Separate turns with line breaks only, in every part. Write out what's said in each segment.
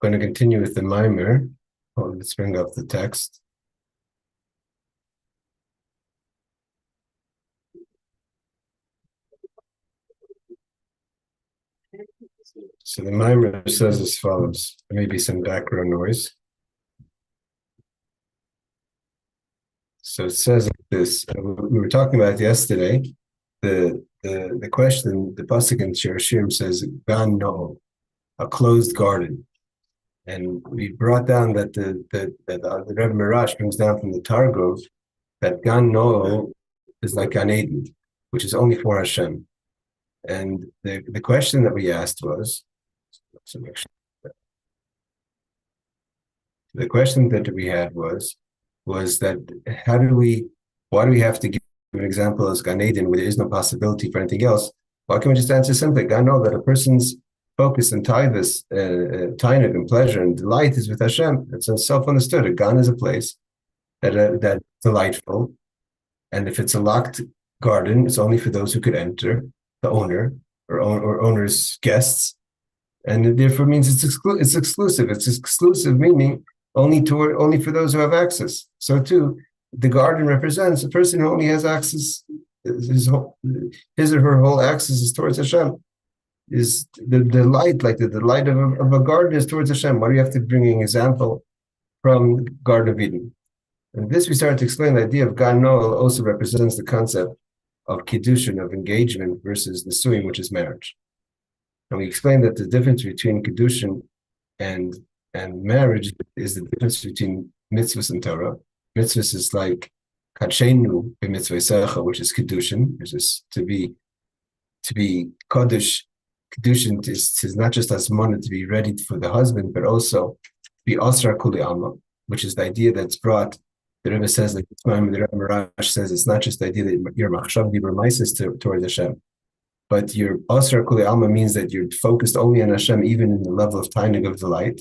going to continue with the Maamar. Let's bring up the text. So the Maamar says as follows. There may be some background noise. So it says like this. We were talking about yesterday. The question, the pasuk in Shirashim says Gan Na'ul, a closed garden. And we brought down that the Rebbe Mirash brings down from the Targum that Gan Na'ul is like Gan Eden, which is only for Hashem. And the question that we asked was, the question that we had was that why do we have to give an example as Gan Eden where there is no possibility for anything else? Why can't we just answer simply, Gan Na'ul, that a person's focus and tainug and pleasure and delight is with Hashem. It's self-understood. A Gan is a place that's delightful, and if it's a locked garden, it's only for those who could enter, the owner or owner's guests, and it therefore means it's exclusive. It's exclusive, meaning only for those who have access. So too, the garden represents a person who only has access. His or her whole access is towards Hashem. Is the delight, like the delight of a garden is towards Hashem. Why do you have to bring an example from Garden of Eden? And this we started to explain the idea of Gan Na'ul also represents the concept of kiddushin, of engagement, versus nissuin, which is marriage. And we explained that the difference between kiddushin and marriage is the difference between Mitzvos and Torah. Mitzvos is like Kadeshnu b'mitzvah, which is kiddushin, which is to be Kadeshnu. Kiddushin is not just as money to be ready for the husband, but also be asra kuli alma, which is the idea that's brought. The Rebbe says, like the Rebbe Mirash says, it's not just the idea that your machshav dibromaisis towards Hashem, but your asra kuli alma means that you're focused only on Hashem, even in the level of tainug of delight,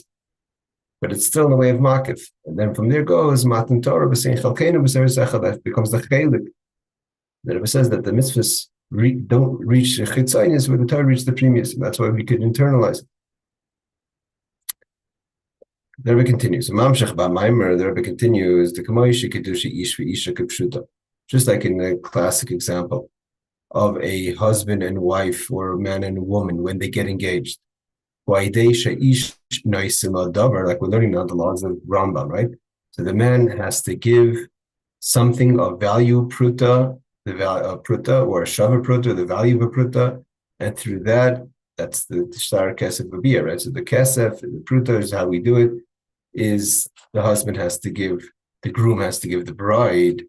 but it's still in the way of makif. And then from there goes Matan Torah b'sein chelkeinu that becomes the chelik. The Rebbe says that the Mitzvos don't reach the discourse where the Torah reaches the pnimi, and that's why we could internalize it. The Rebbe continues. Maamar, the Rebbe continues, just like in the classic example of a husband and wife or a man and a woman when they get engaged. Like we're learning now the laws of Rambam, right? So the man has to give something of value, pruta, the value of pruta, or a shava pruta, the value of a pruta, and through that's the shtar kesef babia, right? So the kesef, the pruta is how we do it, is the husband has to give, the groom has to give the bride,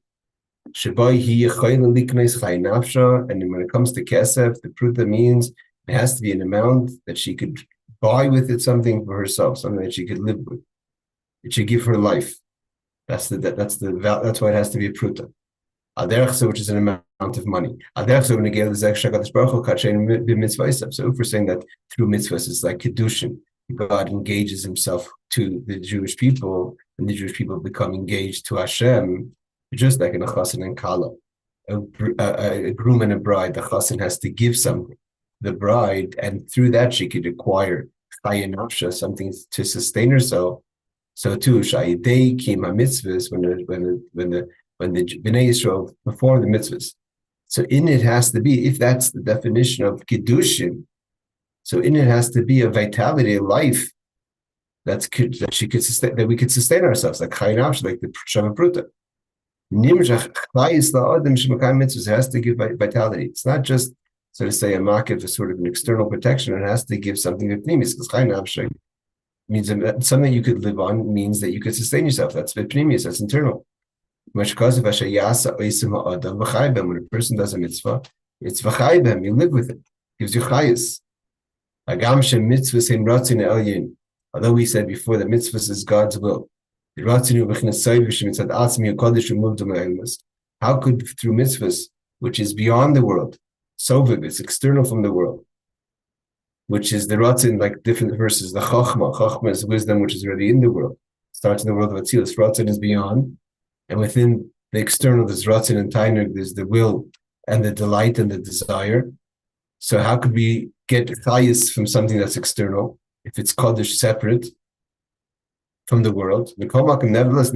and when it comes to kesef, the pruta means it has to be an amount that she could buy with it something for herself, something that she could live with. It should give her life. That's why it has to be a pruta. Which is an amount of money. So if we're saying that through mitzvahs, it's like kiddushin, God engages himself to the Jewish people, and the Jewish people become engaged to Hashem, just like in a chassan and kala. A groom and a bride, the chassan has to give something, the bride, and through that she could acquire something to sustain herself. So too, shayidei kima mitzvahs, when the Bnei Yisrael perform the mitzvahs. So in it has to be, if that's the definition of kiddushin, so in it has to be a vitality, a life that she could sustain, that we could sustain ourselves, like chayin, like the shava pruta. It has to give vitality. It's not just, so to say, a makif is sort of an external protection. It has to give something of pnimi, because chayin means something you could live on, means that you could sustain yourself. That's pnimi, that's internal. When a person does a mitzvah, it's v'chaybem, you live with it, gives you chayis. Although we said before that mitzvahs is God's will. How could through mitzvahs, which is beyond the world, soviv, it's external from the world, which is the ratzin, like different verses, the chachma is wisdom, which is already in the world, starts in the world of Atzilus, ratzin is beyond. And within the external, there's ratzin and tainug, there's the will and the delight and the desire. So how could we get chayis from something that's external? If it's kaddish separate, from the world. Nevertheless,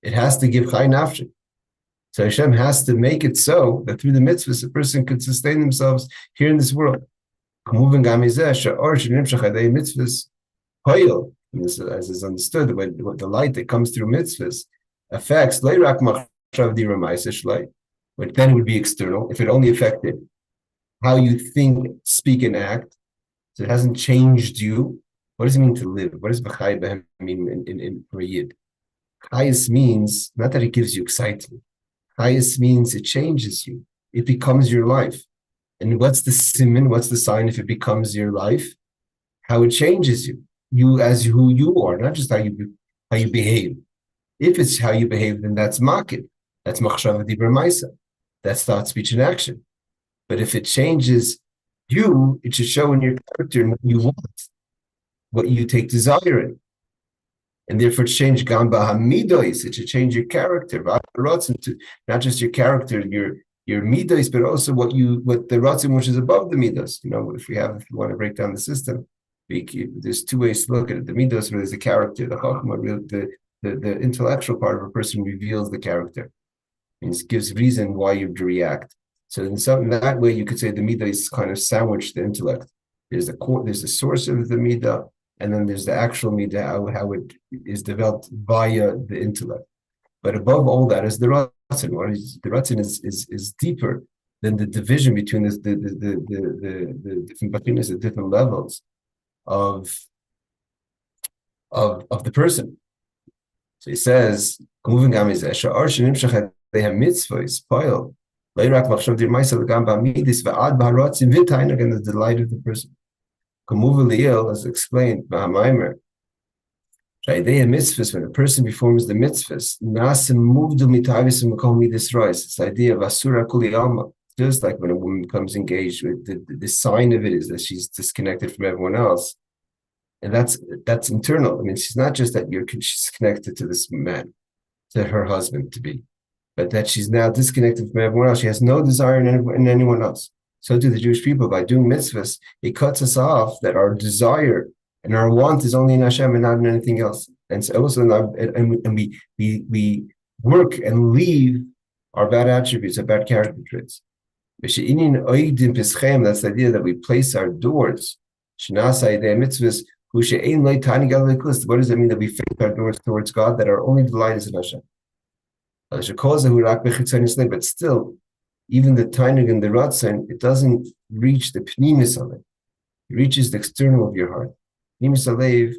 it has to give chai nafshi. So Hashem has to make it so that through the mitzvahs, a person could sustain themselves here in this world. As is understood, what the light that comes through mitzvahs affects, but then it would be external. If it only affected how you think, speak, and act, so it hasn't changed you. What does it mean to live? What does b'chai b'hem mean in for a yid? Chayis means not that it gives you excitement. Chayis means it changes you. It becomes your life. And what's the siman? What's the sign if it becomes your life? How it changes you. You as who you are, not just how you behave. If it's how you behave, then that's makif. That's machshava dibra maisa. That's thought, speech, and action. But if it changes you, it should show in your character what you want, what you take desire in. And therefore, to change gamba hamidois, it should change your character. Not just your character, your midos, but also what the ratzim which is above the midos. If you want to break down the system, there's two ways to look at it. The midos, where there's the character, the HaOmer, the intellectual part of a person reveals the character. It gives reason why you react. So in that way, you could say the midah is kind of sandwiched the intellect. There's the source of the midah, and then there's the actual midah, how it is developed via the intellect. But above all that is the ratzin. The ratzin is deeper than the division between the different bachinas, the different levels of the person. So he says, they have mitzvos, again, the delight of the person. As explained by Maamar, when a person performs the mitzvahs, it's the idea of asura kuli alma. Just like when a woman becomes engaged with the sign of it is that she's disconnected from everyone else. And that's internal. I mean, she's not just that she's connected to this man, to her husband to be, but that she's now disconnected from everyone else. She has no desire in anyone else. So do the Jewish people. By doing mitzvahs, it cuts us off that our desire and our want is only in Hashem and not in anything else. And so also, we work and leave our bad attributes, our bad character traits. That's the idea that we place our doors. Mitzvahs. What does that mean that we face our doors towards God, that our only delight is in Hashem? But still, even the tainig and the ratzin, it doesn't reach the pnimi. It reaches the external of your heart. Pnimi salev.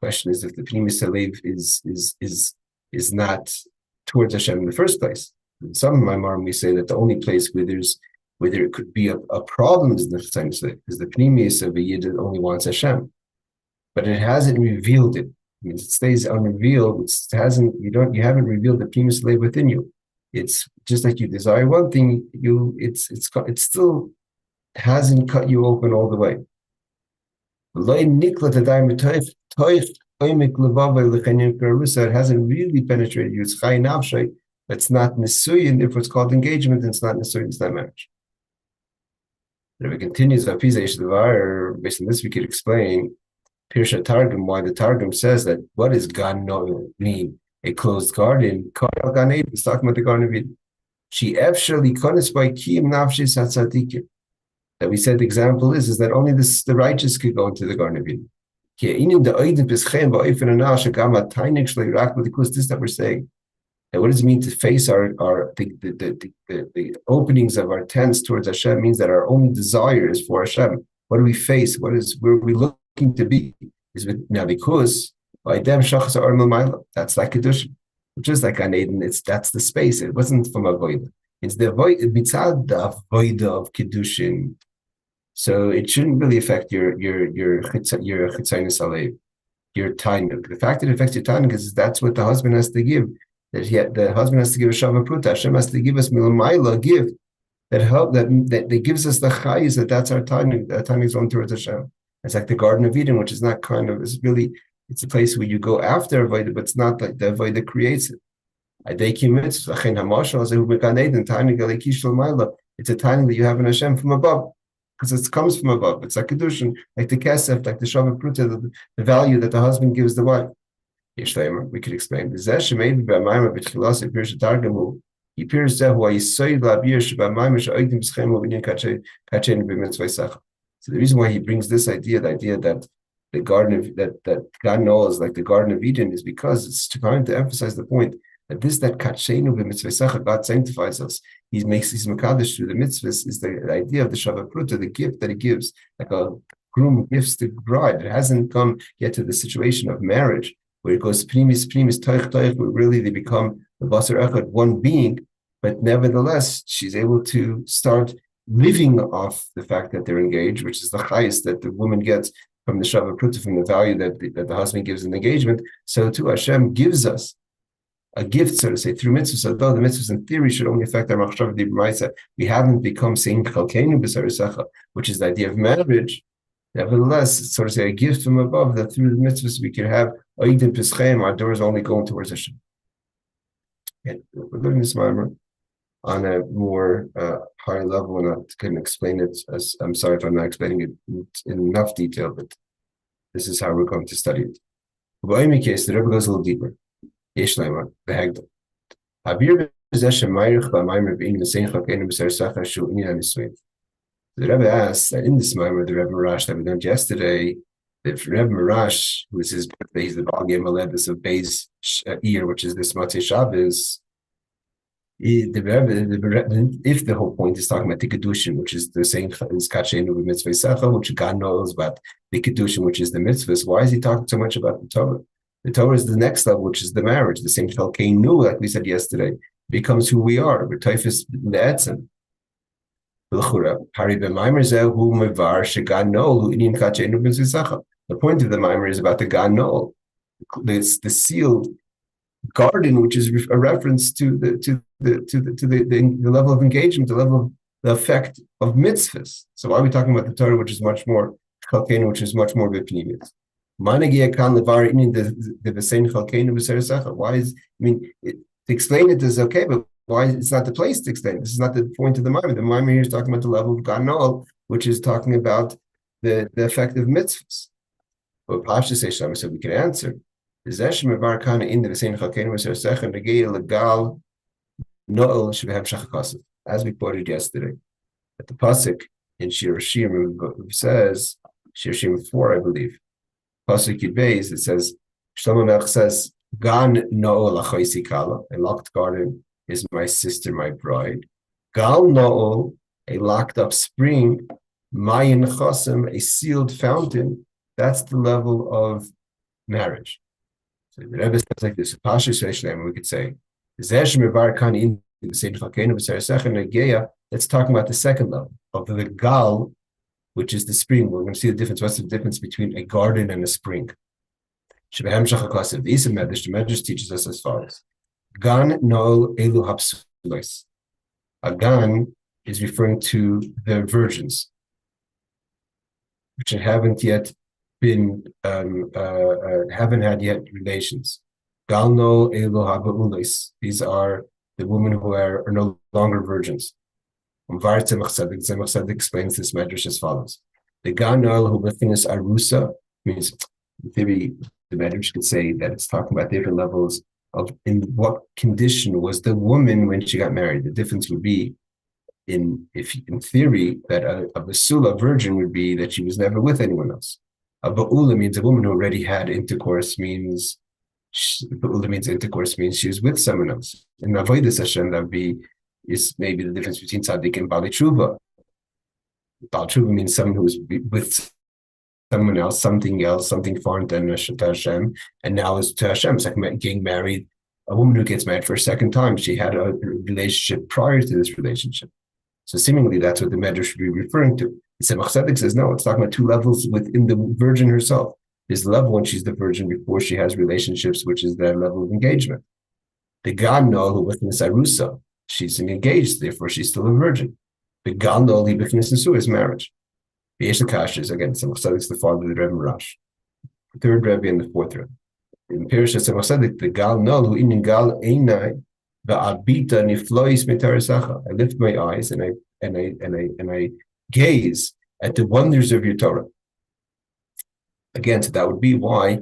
Question is if the pnimi salev is not towards Hashem in the first place. In some of my Maamar we say that the only place where there could be a problem is the pnimi of a yid that only wants Hashem, but it hasn't revealed it. I mean, it stays unrevealed. You haven't revealed the pnimi slave within you. It's just like you desire one thing, it still hasn't cut you open all the way. It hasn't really penetrated you. It's chai nafshay. It's not nissuin. Therefore, it's called engagement. And it's not nissuin. It's not marriage. Rebbe continues, based on this, we could explain Parshas Targum, why the Targum says that what does Gan Na'ul mean? A closed garden. Gan Eden is talking about the Garden of Eden. That we said the example is that only the righteous could go into the Garden of Eden. This that we're saying. And what does it mean to face the openings of our tents towards Hashem? Means that our only desire is for Hashem. What do we face? Where are we looking to be? Now because that's like kiddushin, which is like Gan Eden. That's the space. It wasn't from avoid. It's the avoid mitzad the avoid of kiddushin. So it shouldn't really affect your chitzaynis alev, your tainug. The fact that it affects your tainug is that's what the husband has to give. The husband has to give a shava pruta. Hashem has to give us milamayla, give that gives us the chayis, that's our tainug. Our tainug is on towards Hashem. It's like the Garden of Eden, which is not it's a place where you go after avodah, but it's not like the avodah that creates it. It's a tainug that you have in Hashem from above. because it comes from above. It's like kiddushin, like the kesef, like the shavah pruta, the value that the husband gives the wife. We could explain. He appears to so the reason why he brings this idea, the idea that the garden of that Gan Na'ul is like the Garden of Eden, is because it's trying to emphasize the point that chelkeinu b'mitzvos, God sanctifies us. He makes his Kadeshnu. The Mitzvos is the idea of the shavah pruta, the gift that he gives, like a groom gifts the bride. It hasn't come yet to the situation of marriage, where it goes pnimi, toich, where really they become the basar echad, one being, but nevertheless, she's able to start living off the fact that they're engaged, which is the highest that the woman gets from the shavah pruta, from the value that the husband gives in the engagement. So too, Hashem gives us a gift, so to say, through mitzvahs. Although the mitzvahs in theory should only affect our machshav d'braisa, we haven't become saying chelkeinu b'sarisecha, which is the idea of marriage. Nevertheless, it's sort of say a gift from above that through the mitzvahs we can have Oiden Peschaim, our doors only going towards Hashem. And we're learning this Maamar on a more higher level, and I can explain it as, I'm sorry if I'm not explaining it in enough detail, but this is how we're going to study it. But in any case, the Rebbe goes a little deeper. Yesh Laima, the Hagdol. Habir b'zeh shemayich b'maymer b'in v'sein chelkeinu b'sarisecha shu inyan nissuin. The Rebbe asks that in this Maamar, the Rebbe Marash that we learned yesterday, that Rebbe Marash, who is his birthday, he's the Baal Gemaled of Beis Ear, which is this Matzei Shabbos, if the whole point is talking about the kiddushin, which is the same as Kadeshnu with Mitzvos, which Gan Na'ul is about the kiddushin, which is the Mitzvos, why is he talking so much about the Torah? The Torah is the next level, which is the marriage. The same chelkeinu, like we said yesterday, becomes who we are. We're typhus le'etzem. The point of the Maamar is about the Gan Na'ul, the sealed garden, which is a reference to the level of engagement, the level of the effect of mitzvahs. So why are we talking about the Torah, which is much more chelkeinu, which is much more pnimi? Why is, to explain it is okay, but why it's not the place to explain? This is not the point of the Maamar. The Maamar here is talking about the level of Gan Na'ul, which is talking about the effect of mitzvahs. But Parshas Hashem, so we can answer. As we quoted yesterday, at the Pasuk in Shir Shim says, Shir Shim 4, I believe, Pasuk Yud Beis, it says, Shlomo Melech says, Gan Na'ul achoisi kala, a locked garden is my sister, my bride. Gal Na'ul, a locked up spring, Mayin Chosim, a sealed fountain. That's the level of marriage. So the Rebbe says like this, Parshas we could say, that's talking about the second level of the Gal, which is the spring. We're going to see the difference. What's the difference between a garden and a spring? The Medrash teaches us as follows. Gan Na'ul elu hapsulos. A gan is referring to the virgins, which haven't yet been haven't had yet relations. Gal Na'ul elu haba'ulos. These are the women who are no longer virgins. Tzemach explains this medrash as follows: the Gan Na'ul who witness arusa means, in theory, the medrash could say that it's talking about different levels of in what condition was the woman when she got married. The difference would be in theory that a basula virgin would be that she was never with anyone else. A ba'ula means a woman who already had intercourse, means intercourse means she was with someone else. In avodas Hashem, that would be is maybe the difference between tzaddik and bali tshuva. Bali tshuva means someone who was with someone else, something foreign to Hashem, and now is to Hashem. It's like getting married. A woman who gets married for a second time, she had a relationship prior to this relationship. So seemingly that's what the Medrash should be referring to. Chassidic says no, it's talking about two levels within the virgin herself. There's the level when she's the virgin before she has relationships, which is that level of engagement. The Gan Na'ul who witness arusa, she's engaged, therefore she's still a virgin. The Gan Na'ul who witness nissuin is marriage. The Yeshakash is again Chassidic, the father of the Rebbe Marash, the third Rebbe and the fourth Rebbe. In Parshas Chassidic, the Gan Na'ul who in Gal Einai va'abita niflois mitarasacha. I lift my eyes and I gaze at the wonders of your Torah. Again, so that would be why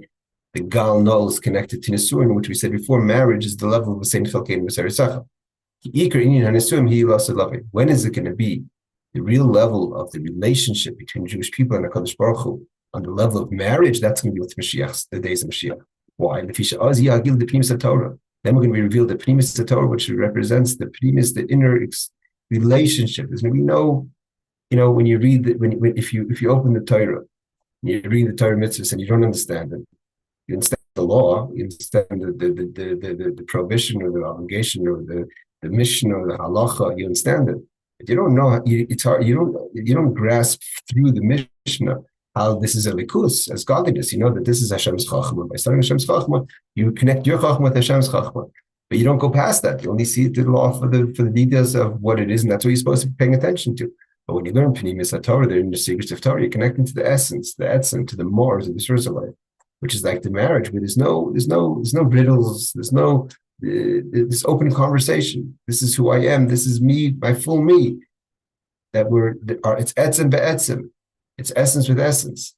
the Gan Na'ul is connected to nissuin, which we said before. Marriage is the level of the same chelkeinu b'sarisacha. When is it going to be the real level of the relationship between Jewish people and HaKadosh Baruch Hu on the level of marriage? That's going to be with Mashiach, the days of Mashiach. Why? Then we're going to be revealed the pnimi Torah, which represents the pnimi, the inner relationship. There's going to be no, when you read if you open the Torah, you read the Torah mitzvahs and you don't understand it, you understand the law, you understand the prohibition or the obligation or the mission or the halacha, you understand it. But you don't know, it's hard, you don't grasp through the Mishnah how this is a likus, as godliness. You know that this is Hashem's chachma. By studying Hashem's chachma, you connect your chachma with Hashem's chachma. But you don't go past that. You only see it through the law for the details of what it is, and that's what you're supposed to be paying attention to. But when you learn pnimi Torah, they're in the secrets of Torah, you're connecting to the essence, to the mores of the source of life, which is like the marriage, where there's no riddles, there's no this open conversation. This is who I am. This is me, my full me. It's etzem be'etzem. It's essence with essence,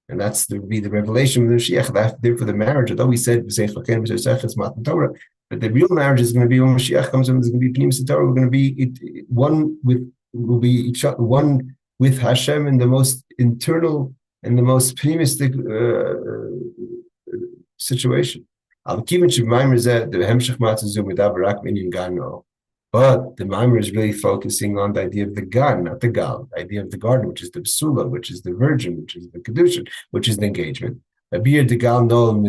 and that's the revelation of the Mashiach. Therefore, the marriage, although we said it's Matan Torah, but the real marriage is going to be when Mashiach comes in. There's going to be pnimi Torah. We're going to be one with Hashem in the most internal and the most pnimistic situation. But the Maamar is really focusing on the idea of the Gan, not the Gal, the idea of the garden, which is the Psula, which is the virgin, which is the kiddushin, which is the engagement. The Gan Na'ul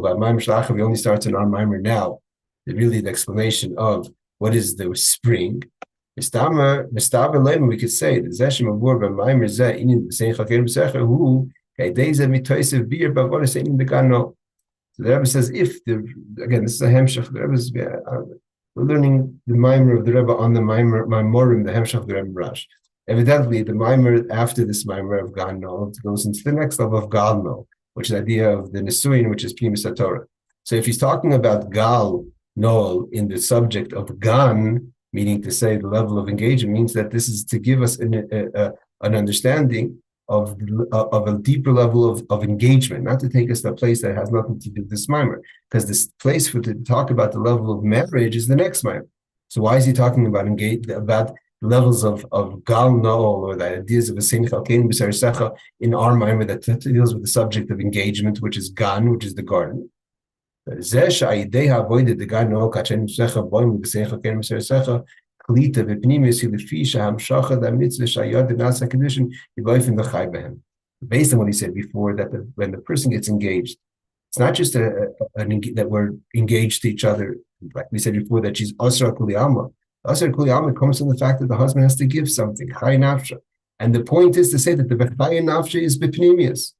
by Maamar Shlachim, we only starts in our Maamar now. Really, the explanation of what is the spring. We could say the Zeshem of War by Maamar Zeh in the same chelkeinu b'secher who kaideze mitoisev bir b'avodas in the Gan Na'ul. So the Rebbe says, this is a hemshach. The Rebbe's we're learning the Maamar of the Rebbe on the Maamorim, the hemshach of the Rebbe Rash. Evidently, the Maamar after this Maamar of Gan Na'ul goes into the next level of Gan Na'ul, which is the idea of the nissuin, which is pnimi Torah. So if he's talking about Gan Na'ul in the subject of Gan, meaning to say the level of engagement, means that this is to give us an understanding of a deeper level of engagement, not to take us to a place that has nothing to do with this Maamar, because this place to talk about the level of marriage is the next Maamar. So why is he talking about levels of Gan Na'ul, or the ideas of a same chelkeinu b'sarisacha in our Maamar that deals with the subject of engagement, which is Gan, which is the garden? The Gan Na'ul Based on what he said before, that when the person gets engaged, it's not just that we're engaged to each other, like we said before, that she's asra kuli alma. Asra kuli alma comes from the fact that the husband has to give something, chay nafsha. And the point is to say that the chay nafsha is pnimius.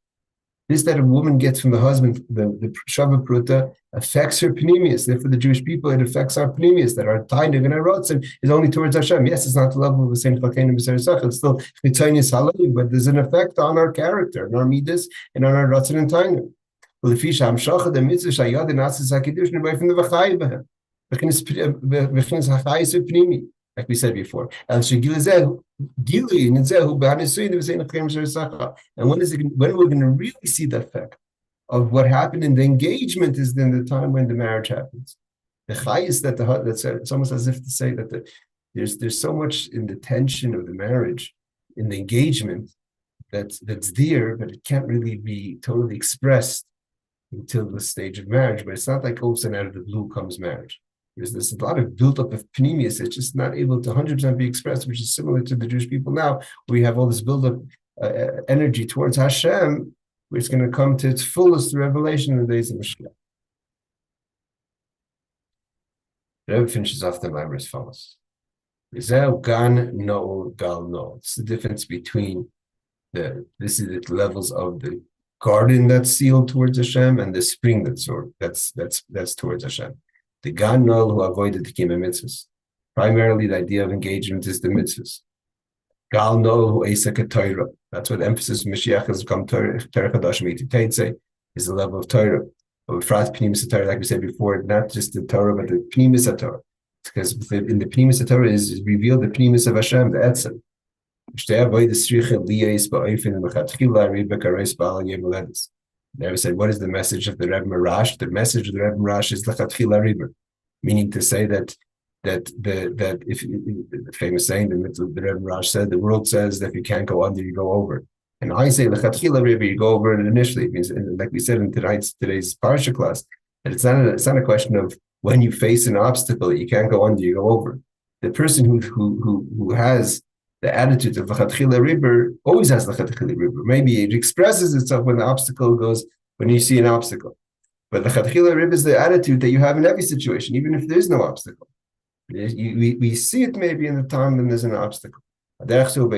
This that a woman gets from the husband, the Shabbat Pruta, affects her pnimius. Therefore, the Jewish people, it affects our pnimius, that our tainig and our rotzen is only towards Hashem. Yes, it's not the level of the same chelkeinu b'sarisacha. It's still mitzaynis halav, but there's an effect on our character, on our midas, and on our rotzen and tainig. Well, the fish hamshacha the mitzvah shayad and atzis hakidushin away from the v'chayi behem. V'chinas hachayis pnimi, like we said before. And when we're going to really see the effect of what happened in the engagement is then the time when the marriage happens. The chayis it's almost as if to say that there's so much in the tension of the marriage, in the engagement, that's there, but it can't really be totally expressed until the stage of marriage. But it's not like all of a sudden out of the blue comes marriage. There's a lot of built up of pnimius that's just not able to 100% be expressed, which is similar to the Jewish people now. We have all this build up energy towards Hashem, which is going to come to its fullest revelation in the days of Mashiach. The Rebbe finishes off the Maamar as follows: Gan Na'ul, Gal Na'ul. It's the difference between this is the levels of the garden that's sealed towards Hashem and the spring that's towards Hashem. The Gan Na'ul who avoided the Mitzvos. Primarily, the idea of engagement is the Mitzvos. Gal Na'ul who Eisek Torah. That's what the emphasis of Mashiach has become Torah Chadash Meititei is the level of Torah. But Frat pnimi Torah, like we said before, not just the Torah, but the pnimi Torah. Because in the pnimi Torah is revealed the pnimi of Hashem, the Etzem. Never said, what is the message of the Rebbe Marash? The message of the Rebbe Marash is lechatchila riber, meaning to say that if the famous saying, the Rebbe Marash said, the world says that if you can't go under, you go over. And I say lechatchila riber, you go over it initially. It means, like we said in today's Parsha class, that it's not a question of when you face an obstacle that you can't go under, you go over. The person who has the attitude of lechatchila riber always has lechatchila riber. Maybe it expresses itself when the obstacle goes, when you see an obstacle. But lechatchila riber is the attitude that you have in every situation, even if there is no obstacle. We see it maybe in the time when there's an obstacle. In our growth,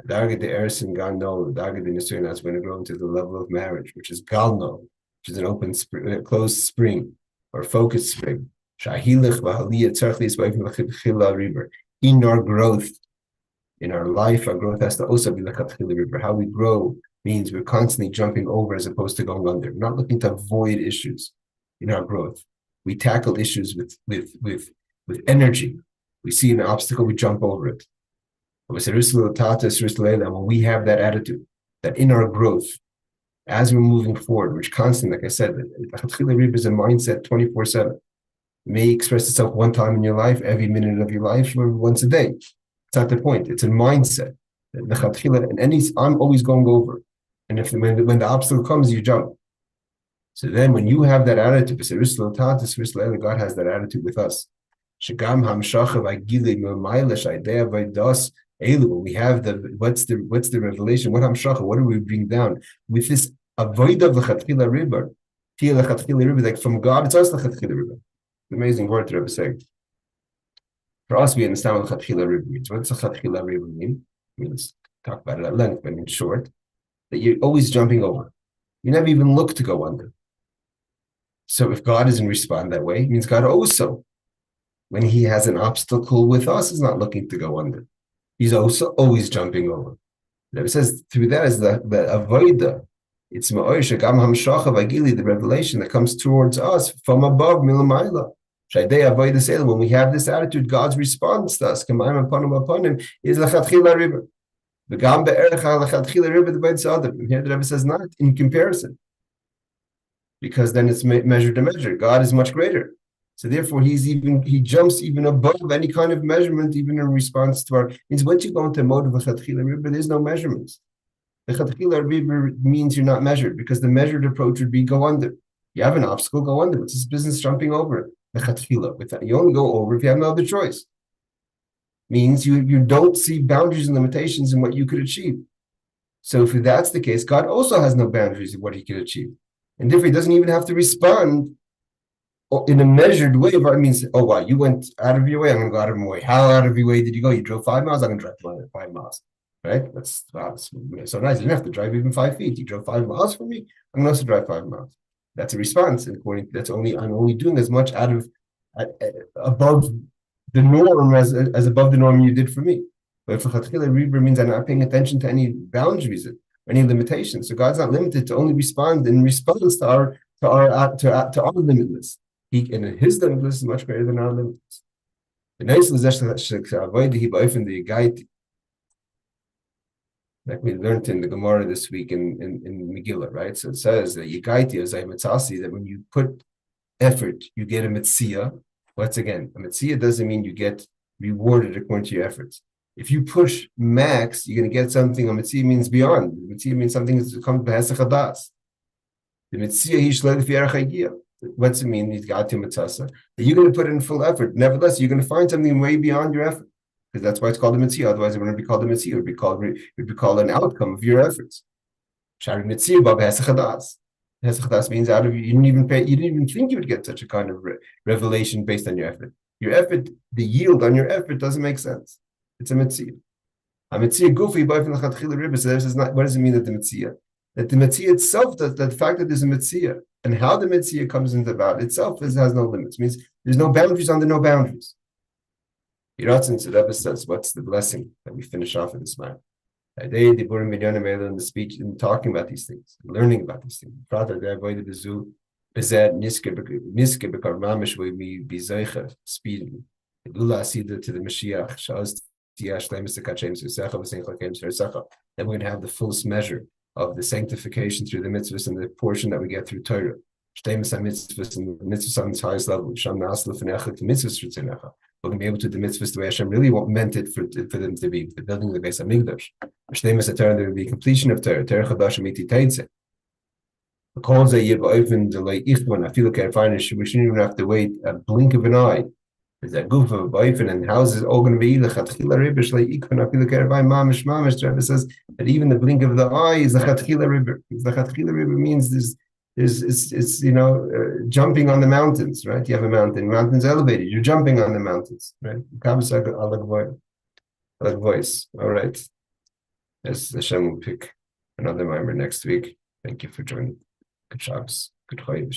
Gan Na'ul, nissuin, that's when we grow into the level of marriage, which is Gan Na'ul, which is an open, closed spring or focused spring. In our growth, in our life, our growth has to also be lechatchila riber. How we grow means we're constantly jumping over as opposed to going under. We're not looking to avoid issues in our growth. We tackle issues with energy. We see an obstacle, we jump over it. When we have that attitude, that in our growth, as we're moving forward, which constantly, like I said, lechatchila riber is a mindset 24/7. May express itself one time in your life, every minute of your life, or once a day. It's not the point. It's a mindset. And I'm always going over. And when the obstacle comes, you jump. So then when you have that attitude, God has that attitude with us. When we have what's the revelation? What do we bring down? With this avoid of lechatchila riber, like from God, it's also lechatchila riber. Amazing word the Rebbe saying. For us, we understand what chelkeinu means. What does chelkeinu mean? Let's talk about it at length, but in short, that you're always jumping over. You never even look to go under. So if God doesn't respond that way, it means God also, when he has an obstacle with us, is not looking to go under. He's also always jumping over. The Rebbe says through that is the avoida. It's the revelation that comes towards us from above, milamayla. When we have this attitude, God's response to us, is lechatchila riber. And here the Rebbe says not in comparison, because then it's measure to measure. God is much greater, so therefore he jumps even above any kind of measurement, even in response to our. Means once you go into mode of lechatchila riber, there's no measurements. The lechatchila riber means you're not measured, because the measured approach would be go under. You have an obstacle, go under. It's this business jumping over it. You only go over if you have no other choice. Means you don't see boundaries and limitations in what you could achieve. So if that's the case, God also has no boundaries of what he could achieve. And therefore he doesn't even have to respond in a measured way. It means, oh wow, you went out of your way, I'm going to go out of my way. How out of your way did you go? You drove 5 miles, I'm going to drive 5 miles. Right? That's so nice. You didn't have to drive even 5 feet. You drove 5 miles for me, I'm going to also drive 5 miles. That's a response. And I'm only doing as much out of above the norm as above the norm you did for me. But for lechatchila riber means I'm not paying attention to any boundaries or any limitations. So God's not limited to only respond in response to our limitless. And his limitless is much greater than our limitless. The nice is like we learned in the Gemara this week in Megillah, right? So it says that Yigaiti is that when you put effort, you get a mitzvah. Once again, a mitzvah doesn't mean you get rewarded according to your efforts. If you push max, you're going to get something. A mitzvah means beyond. The mitzvah means something that comes b'hesach hadas. The mitzvah he shleil v'yarach hagia. What's it mean? He's got to mitzvah. You're going to put in full effort. Nevertheless, you're going to find something way beyond your effort. Because that's why it's called a mitzvah. Otherwise, it wouldn't be called a mitzvah. It would be called an outcome of your efforts. Shari mitzvah b'hesach hadas. Hesach hadas means out of you didn't even think you would get such a kind of revelation based on your effort. Your effort, the yield on your effort doesn't make sense. It's a mitzvah. A mitzvah goofy by from the lechatchila riber. So this is not. What does it mean that the mitzvah? That the mitzvah itself, that the fact that there's a mitzvah and how the mitzvah comes into about itself has no limits. It means there's no boundaries under no boundaries. Yiratzin, so Rebbe says, what's the blessing that we finish off with this man? In the speech, in talking about these things, learning about these things. Speedily. Lula Asida to the Mashiach, Shaz Tiyash Lemis Kachem Susecha, Vasen Chelkeinu Susecha. Then we're going to have the fullest measure of the sanctification through the mitzvahs and the portion that we get through Torah. Shlemis HaMitzvahs and the mitzvahs on its highest level. Sham Nas Lefenecha to mitzvahs Ritzenecha. We're going to be able to do the mitzvahs the way Hashem really meant it for them to be, the building of the Beis HaMikdash. Shlemis HaTorah, there will be completion of Torah. Torah Chadash Amiti Teitze. The calls that you've opened the like Ichman, I feel like we shouldn't even have to wait a blink of an eye. Is that goof of a boyfriend, and how is it all going to be? The Rebbe says that even the blink of the eye is the Rebbe. The Rebbe means it's jumping on the mountains, right? You have a mountain's elevated. You're jumping on the mountains, right? Voice. All right. As Hashem will pick another Maamar next week. Thank you for joining. Good Shabbos. Good HaOmer.